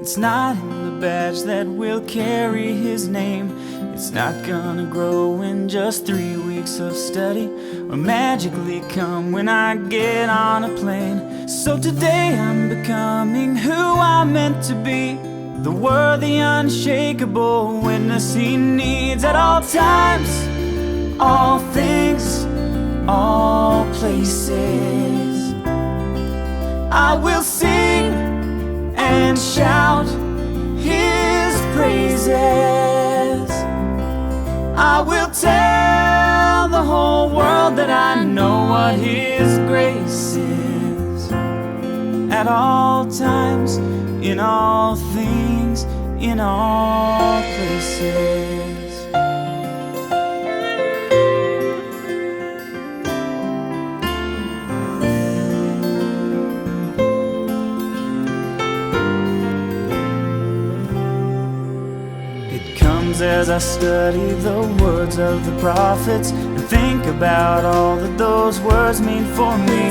It's not in the badge that will carry his name. It's not gonna grow in just 3 weeks of study, or magically come when I get on a plane. So today I'm becoming who I'm meant to be, the worthy, unshakable witness he needs at all times, all things, all places. I will sing and shout his praises. I will tell the whole world that I know what his grace is. At all times, in all things, in all places. As I study the words of the prophets and think about all that those words mean for me.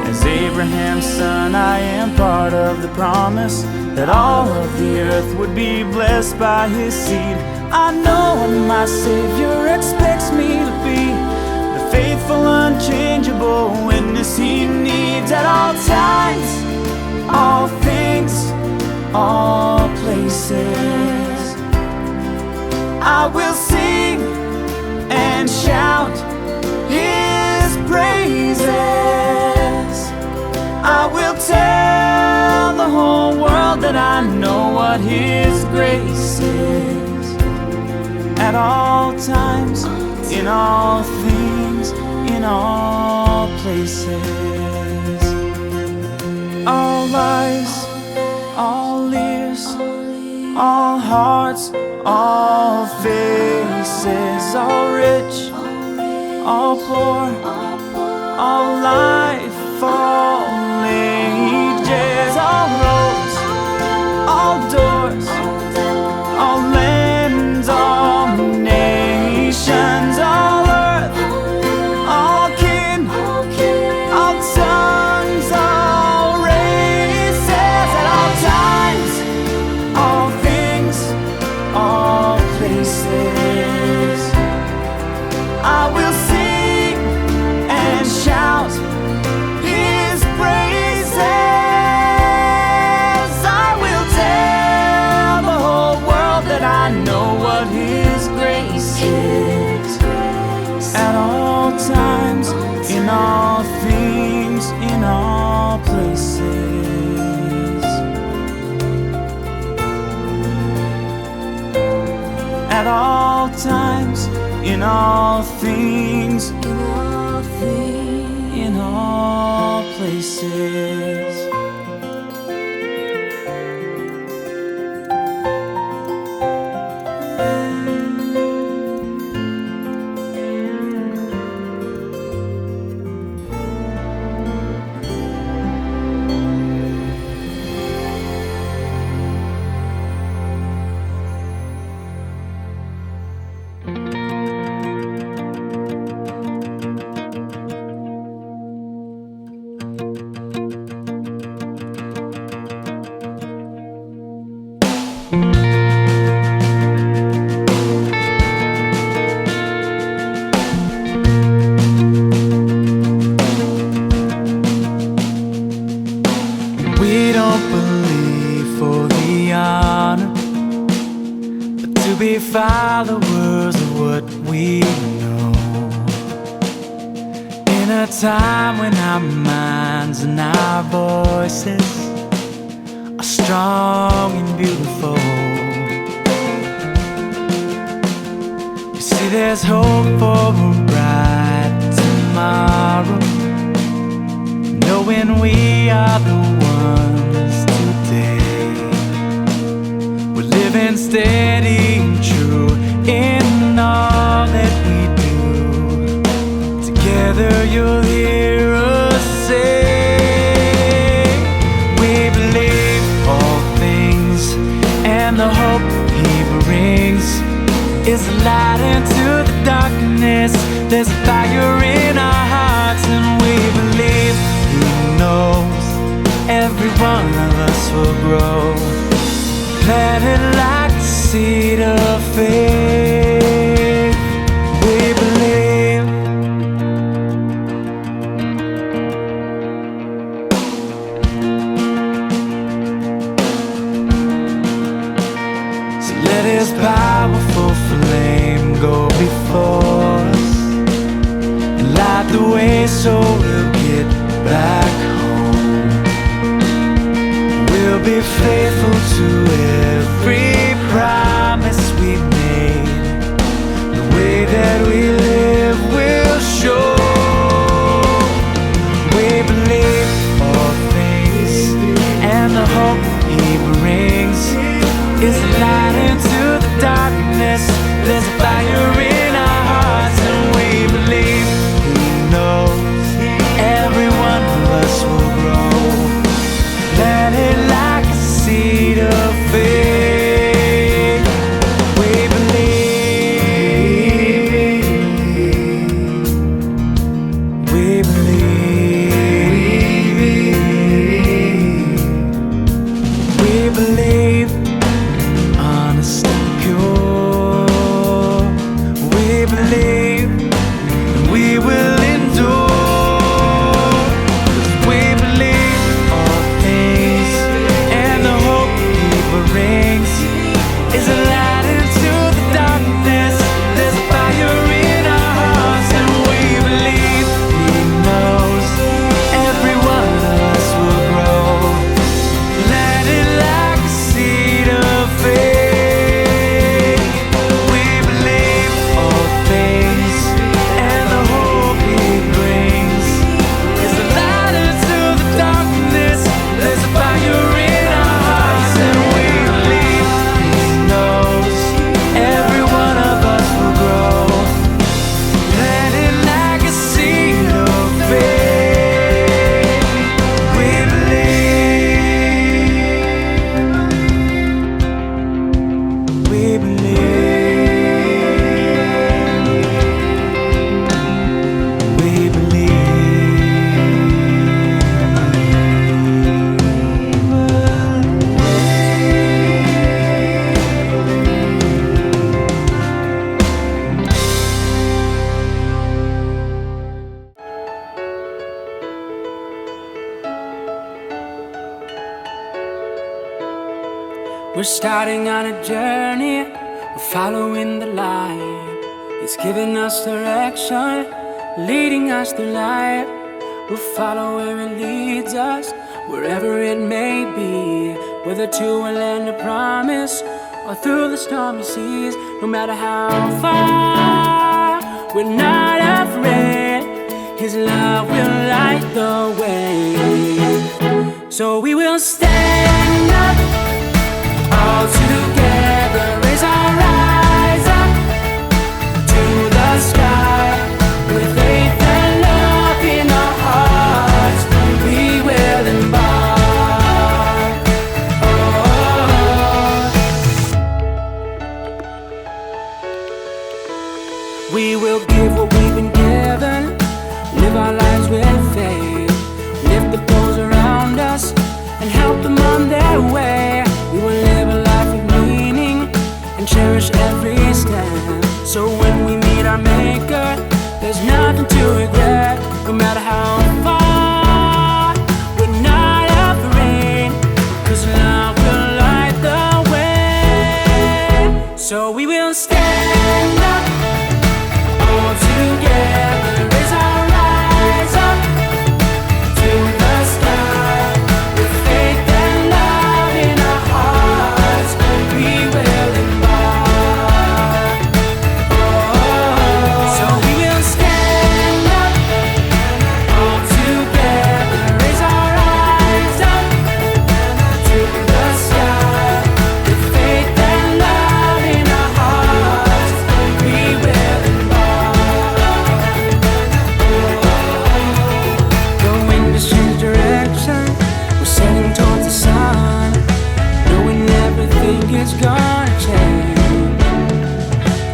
As Abraham's son, I am part of the promise that all of the earth would be blessed by his seed. I know what my Savior expects me to be, the faithful, unchangeable witness he needs at all times, all things, all places. I will sing and shout his praises. I will tell the whole world that I know what his grace is. At all times, in all things, in all places. All eyes, all ears, all hearts, all faces, all rich, all poor, all life, all ages, all roads, all doors, all lands, all nations, all earth, all kin, all tongues, all races, at all times, all things, all places. I will sing and shout his praises. I will tell the whole world that I know what his grace is. At all times, in all things, in all places. At all times, in all things, in all places. We don't believe for the honor, but to be followers of what we know. In a time when our minds and our voices are strong and beautiful, you see there's hope for a bright tomorrow, knowing we are the ones today. We're living steady and true in all that we do. Together you'll hear us say, we believe all things, and the hope he brings is a light into the darkness. There's a fire in our hearts, and we believe He knows every one of us will grow. planted like a seed of faith. We believe. So let His powerful flame go before us and light the way so we'll get back home. We'll be faithful to every promise we made. The way that we live will show. We believe all things, and the hope He brings is a light into the darkness. There's a fire in our hearts, and we believe He knows every one of us will grow. Planted like a seed of faith. We believe. We believe. We believe. Honest and pure. We believe, and we will endure. 'Cause we believe all things, and the hope He brings is a light into the darkness. There's a fire in our hearts, and we believe He knows every one of us will grow. Planted like a seed of faith. We believe all things, and the hope He brings is a light into the darkness. There's a fire in our hearts, and we believe He knows every one of us will grow. Planted like a seed of faith. We believe. We believe. We We're starting on a journey, we're following the light. It's giving us direction, leading us through life. We'll follow where it leads us, wherever it may be. Whether to a land of promise or through the stormy seas. No matter how far, we're not afraid. His love will light the way. So we will stand up, all together raise our eyes up to the sky. With faith and love in our hearts, we will embark. We will give what we've been given, live our lives with faith, lift the those around us and help them on their way. We will live a life of meaning and cherish every step. So when we meet our Maker, there's nothing to regret. No matter how far, we're not afraid, 'cause love will light the way. So we will stand up, all together raise our eyes up to the sky. With faith and love in our hearts, we will embark. So we will stand up, all together raise our eyes up to the sky. With faith and love in our hearts, we will embark. The wind has changed direction, we're sailing towards the sun, knowing everything is gonna change.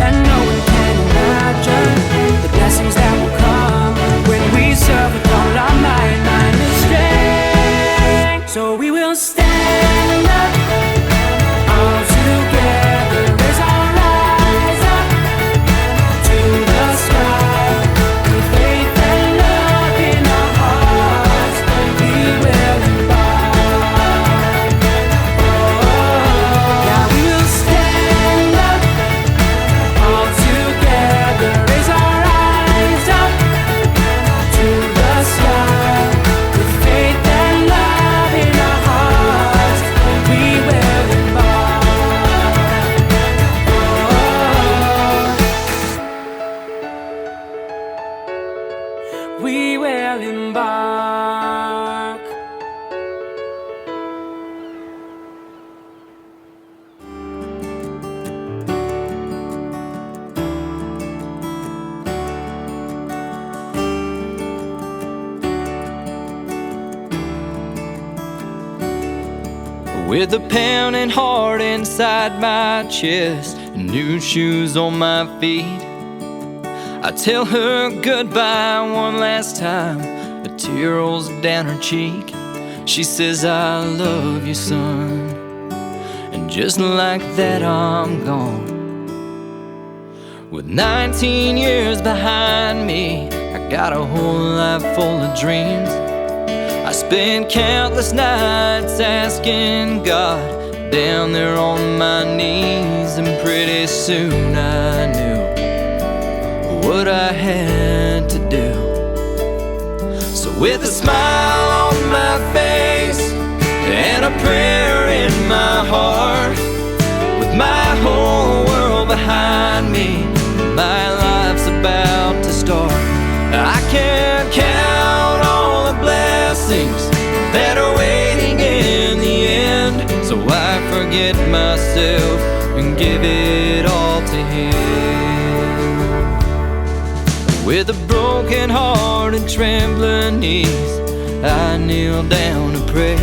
And no one can imagine the blessings that will come when we serve with all our might, mind and strength. So we will stand up, all together. with a pounding heart inside my chest and new shoes on my feet. I tell her goodbye one last time, a tear rolls down her cheek. She says, I love you, son. And just like that, I'm gone. With 19 years behind me, I got a whole life full of dreams. I spent countless nights asking God, down there on my knees, and pretty soon I knew what I had to do. So with a smile on my face and a prayer in my heart, with my whole world behind me, my life's about to start. I can't count all the blessings that are waiting in the end, so I forget myself and give it all to Him. With a broken heart and trembling knees, I kneel down to pray.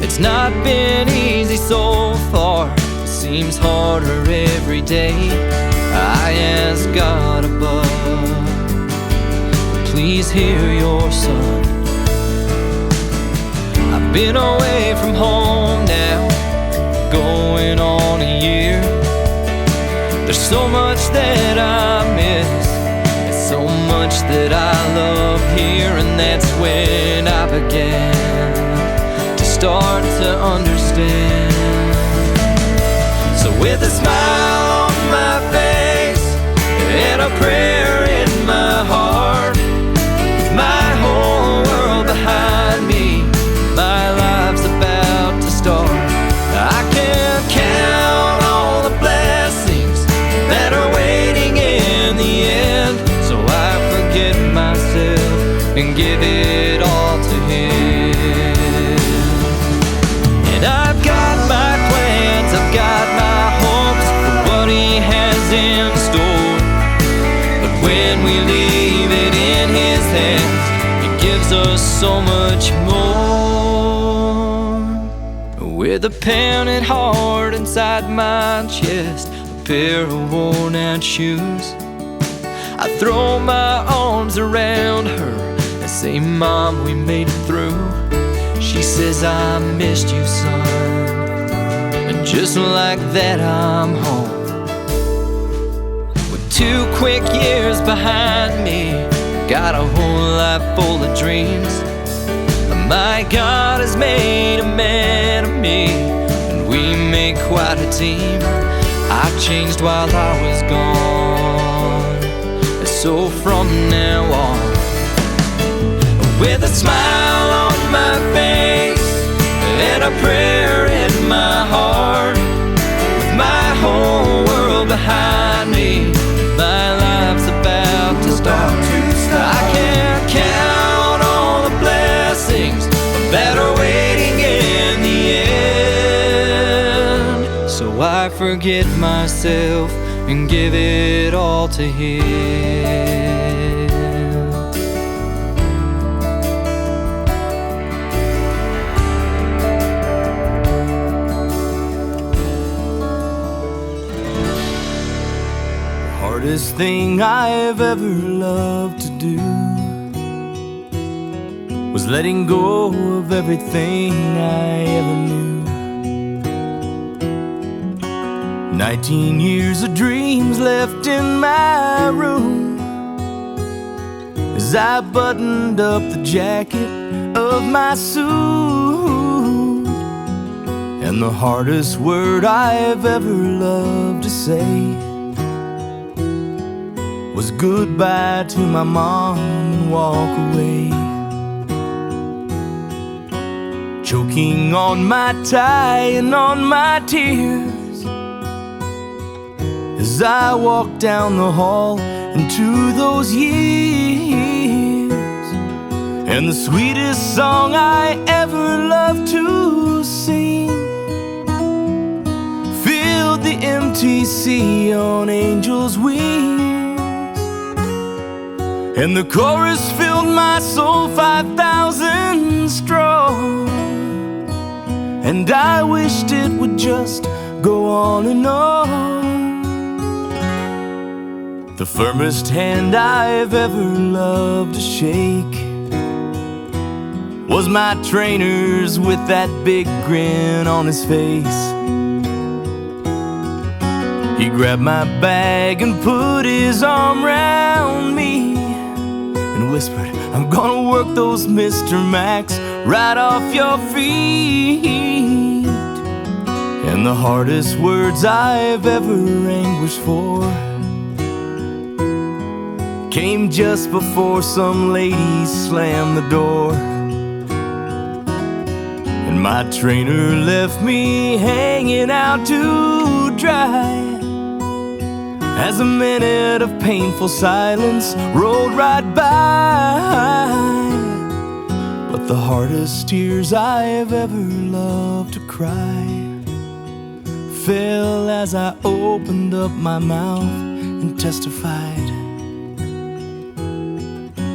It's not been easy so far, it seems harder every day. I ask God above, please hear your son. I've been away from home now, going on a year. There's so much that I miss, and so much that I love here. And that's when I began to start to understand. So with a smile on my face and a prayer in my heart, with my whole world behind me, my life's about to start. I can't count all the blessings that are waiting in the end, so I forget myself and give it all to Him. And I've got my plans, I've got my hopes for what He has in store, but when we leave it in His hands, He gives us so much more. With a pounded heart inside my chest, a pair of worn out shoes, I throw my arms around her and say, Mom, we made it through. She says, I missed you, son. And just like that, I'm home. With 2 quick years behind me, got a whole life full of dreams. My God has made a man of me, and we make quite a team. I changed while I was gone, and so from now on, with a smile on my face and a prayer in my heart, with my whole world behind me, my life's about to start. I can't count all the blessings that are waiting in the end, so I forget myself and give it all to Him. The hardest thing I've ever loved to do was letting go of everything I ever knew. 19 years of dreams left in my room as I buttoned up the jacket of my suit. And the hardest word I've ever loved to say was goodbye to my mom and walk away. Choking on my tie and on my tears as I walk down the hall into those years. And the sweetest song I ever loved to sing filled the empty sea on angels' wings. And the chorus filled my soul 5,000 strong, and I wished it would just go on and on. The firmest hand I've ever loved to shake was my trainer's, with that big grin on his face. He grabbed my bag and put his arm around me and whispered, "I'm gonna work those Mr. Max right off your feet." And the hardest words I've ever anguished for came just before some lady slammed the door. And my trainer left me hanging out to dry as a minute of painful silence rolled right by. But the hardest tears I've ever loved to cry fell as I opened up my mouth and testified.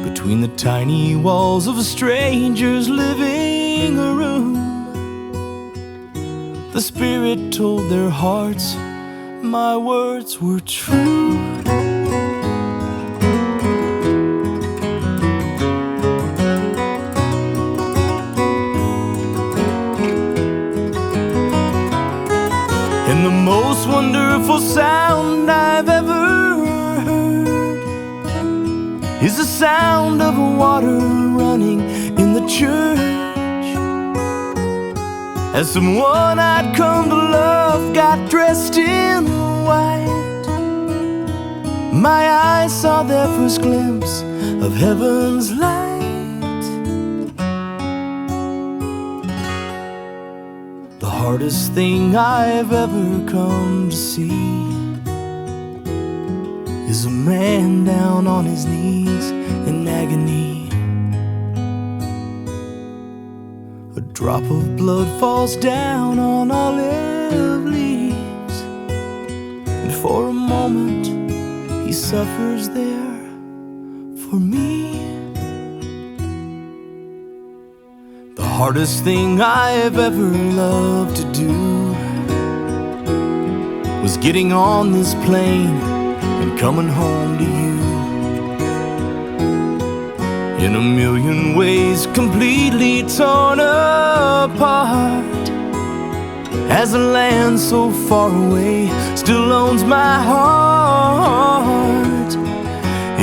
Between the tiny walls of a stranger's living room, the Spirit told their hearts my words were true. And the most wonderful sound I've ever heard is the sound of water running in the church, as someone I'd come to love got dressed in white. My eyes saw their first glimpse of heaven's light. The hardest thing I've ever come to see is a man down on his knees in agony. A drop of blood falls down on olive leaves, and for a moment he suffers there for me. The hardest thing I've ever loved to do was getting on this plane and coming home to you. In a million ways completely torn apart, as a land so far away still owns my heart.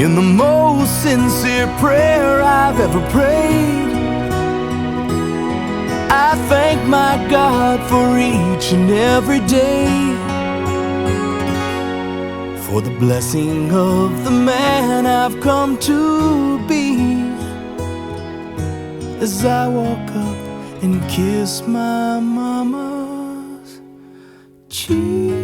In the most sincere prayer I've ever prayed, I thank my God for each and every day, for the blessing of the man I've come to be, as I walk up and kiss my mama's cheek.